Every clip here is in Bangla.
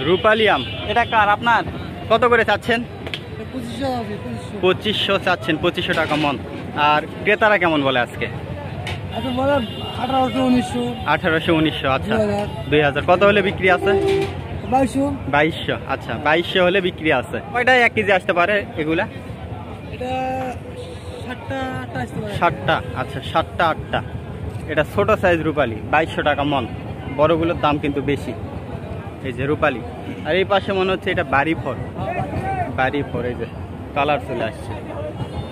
রূপালী আম, এটা কার আপনার? কত করে চাচ্ছেন? 2500 চাচ্ছেন, 2500 টাকা মন। আর ক্রেতারা কেমন বলে আজকে? 1800 1900। আচ্ছা 2000। কত হলে বিক্রি আছে? 2200। আচ্ছা 2200 হলে বিক্রি আছে। কয়টায় 1 কেজি আসতে পারে এগুলা? 7টা। আচ্ছা 7টা 8টা। এটা ছোট সাইজ রূপালী, 2200 টাকা মন। বড়গুলোর দাম কিন্তু বেশি। এই যে রূপালী। আর এই পাশে মনে হচ্ছে এটা বাড়ি ফল। এই যে কালার চলে আসছে।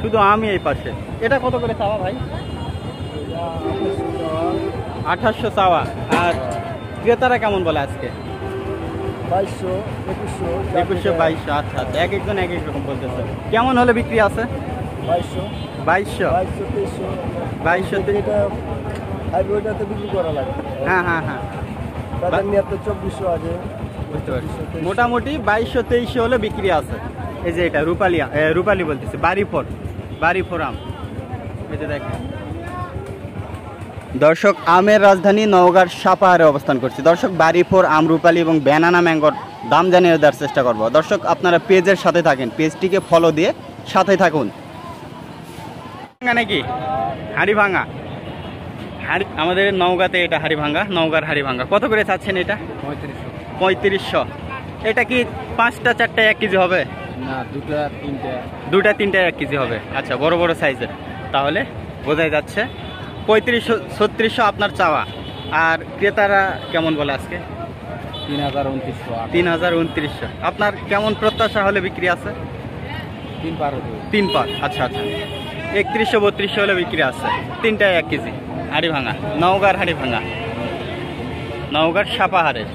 শুধু আমি এই পাশে। এটা কত করে চাওয়া ভাই? 2800 চাওয়া। আর ক্রেতারা কেমন বলে আজকে? 2200 2100 2200। আচ্ছা আচ্ছা, এক একজন এক এক রকম বলতেছে। কেমন হলে বিক্রি আছে? 2200 এটা হাইব্রিডটাতে বিক্রি করা লাগে। হ্যাঁ তাদের নিয়ে তো 2400 আছে। বুঝতে পারছি। মোটামুটি 2200 2300 হলে বিক্রি আছে। এই যে এটা রূপালী বলতেছে, বাড়িফোর আম। এই যে দেখেন দর্শক, আমের রাজধানী নওগাঁর সাপাহারে অবস্থান করছি। দর্শক বাড়িফোর আম, রূপালী এবং ব্যানানা ম্যাঙ্গোর দাম জানিয়ে দেওয়ার চেষ্টা করব। দর্শক আপনারা পেজের সাথে থাকেন, পেজটিকে ফলো দিয়ে সাথে থাকুন। নাকি হাড়িভাঙা, আমাদের নওগাঁতে এটা নওগাঁর হাড়িভাঙা। কত করে চাচ্ছেন এটা? 3500। এটা কি 5টা 4টা 1 কেজি হবে? না, 2টা 3টা 1 কেজি হবে। আচ্ছা বড় বড় সাইজের, তাহলে বোঝাই যাচ্ছে। 3500 3600 আপনার চাওয়া। আর ক্রেতারা কেমন বলে আজকে? 3000 আপনার কেমন প্রত্যাশা হলে বিক্রি আছে? 3 পার। আচ্ছা 3100 3200 হলে বিক্রি আছে। 3টায় 1 কেজি। হাড়িভাঙা, নওগাঁর হাড়িভাঙা, নওগাঁর সাপাহারের।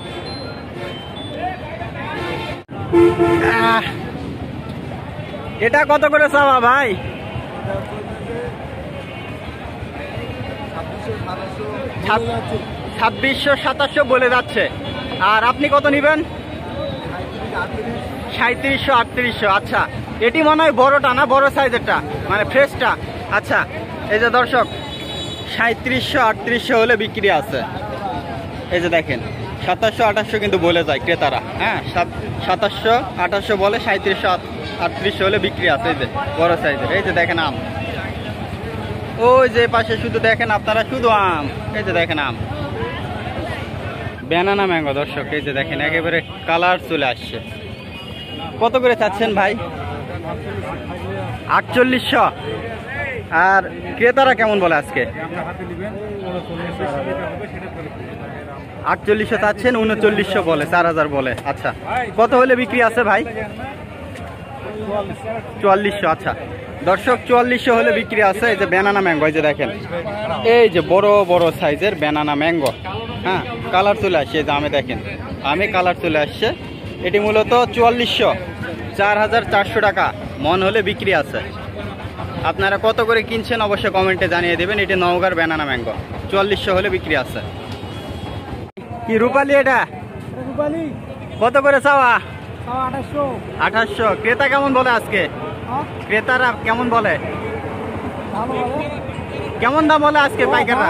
এটা কত করে চাওয়া ভাই? 2600 2700 বলে যাচ্ছে। আর আপনি কত নেবেন? 3700 3800। আচ্ছা এটি মনে হয় বড়টা না, বড় সাইজেরটা, মানে ফ্রেশটা। আচ্ছা এই যে দর্শক 3700 3800 হলে বিক্রি আছে। এই যে দেখেন 2700 2800 কিন্তু বলে যায় ক্রেতারা। হ্যাঁ 2700 2800 বলে, 3700 3800 হলে বিক্রি আছে। এই যে বড় সাইজের। এই যে দেখেন আম, ওই যে পাশে শুধু দেখেন আপনারা, শুধু আম। এই যে দেখেন আম, ব্যানানা ম্যাঙ্গো। দর্শক এই যে দেখেন একেবারে কালার চলে আসছে। কত করে চাচ্ছেন ভাই? 4800। আর ক্রেতারা কেমন বলে আজকে? 4800 চাচ্ছেন, 3900 বলে, 4000 বলে। আচ্ছা কত হলে বিক্রি আছে ভাই? 4400। আচ্ছা দর্শক 4400 হলে বিক্রি আছে। এই যে ব্যানানা ম্যাঙ্গো, এই যে দেখেন এই যে বড় বড় সাইজের ব্যানানা ম্যাঙ্গো। হ্যাঁ কালার চলে আসছে। এই যে আমে দেখেন, আমে কালার চলে আসছে। এটি মূলত 4400 4400 টাকা মন হলে বিক্রি আছে। আপনারা কত করে কিনছেন অবশ্যই কমেন্টে জানিয়ে দেবেন। এটি নওগাঁর ব্যানানা ম্যাঙ্গো, 4400 হলে বিক্রি আছে। কি রূপালী? এটা কত করে চাওয়া? 2800। ক্রেতা কেমন বলে আজকে? ক্রেতারা কেমন বলে? কেমন দাম বলে আজকে পাইকাররা?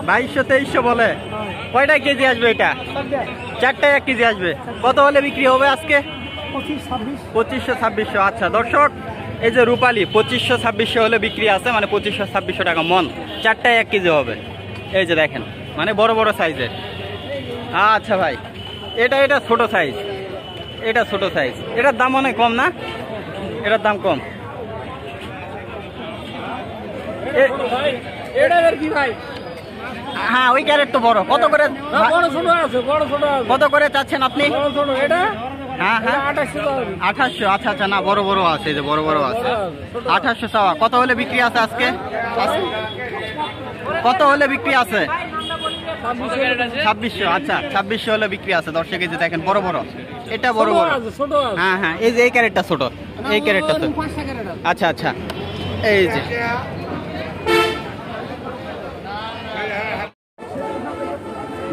2200 2300 বলে। কয়টা কেজি আসবে এটা? 4টায় 1 কেজি আসবে। কত হলে বিক্রি হবে আজকে? 2500 2600। আচ্ছা দর্শক এই যে রূপালী 2500 2600 হলে বিক্রি আছে, মানে 2500 2600 টাকা মন। 4টায় 1 কেজি হবে। এই যে দেখেন মানে বড় বড় সাইজের। আচ্ছা ভাই এটা ছোট সাইজ, এটা ছোট সাইজ। এটার দাম অনেক কম না? এটার দাম কম। হ্যাঁ ওই ক্যারেট তো বড়। কত করে? কত করে চাচ্ছেন আপনি? হ্যাঁ 2800। আচ্ছা না বড় বড় আছে, যে বড় বড় আছে। 2800 চাওয়া। কত হলে বিক্রি আছে আজকে? কত হলে বিক্রি আছে? 2600। আচ্ছা 2600 হলে বিক্রি আছে। 10 কেজি দেখেন বড় বড়। এটা বড় বড়। হ্যাঁ এই যে এই ক্যারেটটা ছোট, এই ক্যারেটটা ছোট। আচ্ছা এই যে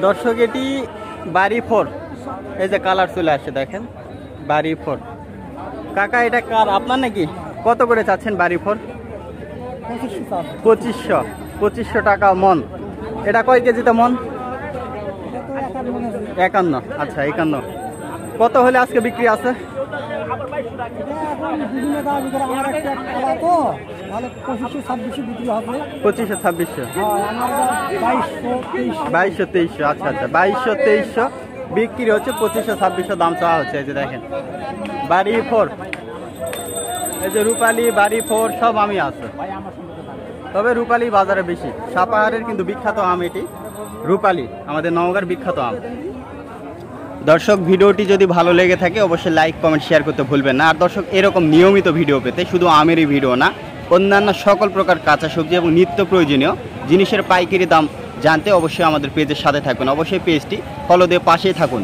দর্শক এটি বাড়িফোর। এই যে কালার চলে আসছে দেখেন, বাড়িফোর। কাকা এটা কার, আপনার নাকি? কত করে চাচ্ছেন বাড়িফোর? 2500 টাকা মন। এটা কয় কেজিতে মন? 51, আচ্ছা 51। কত হলে আজকে বিক্রি আছে? আমার একটা খেলা তো তাহলে 2500-2600 বিক্রি হবে। 2500-2600, আমার 2200-2300। 2200-2300, আচ্ছা আচ্ছা 2200-2300 বিক্রি হচ্ছে, 2500-2600 দাম চাওয়া হচ্ছে। এই যে দেখেন বাড়ি 4, এই যে রূপালী বাড়ি 4 সব আমি আছে, তবে রূপালী বাজারে বেশি। সাপাহারের কিন্তু বিখ্যাত আম এটি, রূপালী আমাদের নওগাঁর বিখ্যাত আম। দর্শক ভিডিওটি যদি ভালো লেগে থাকে অবশ্যই লাইক কমেন্ট শেয়ার করতে ভুলবেন না। আর দর্শক এরকম নিয়মিত ভিডিও পেতে শুধু আমেরই ভিডিও না, অন্যান্য সকল প্রকার কাঁচা সবজি এবং নিত্য প্রয়োজনীয় জিনিসের পাইকারি দাম জানতে অবশ্যই আমাদের পেজের সাথে থাকবেন। অবশ্যই পেজটি ফলো দিয়ে পাশেই থাকুন।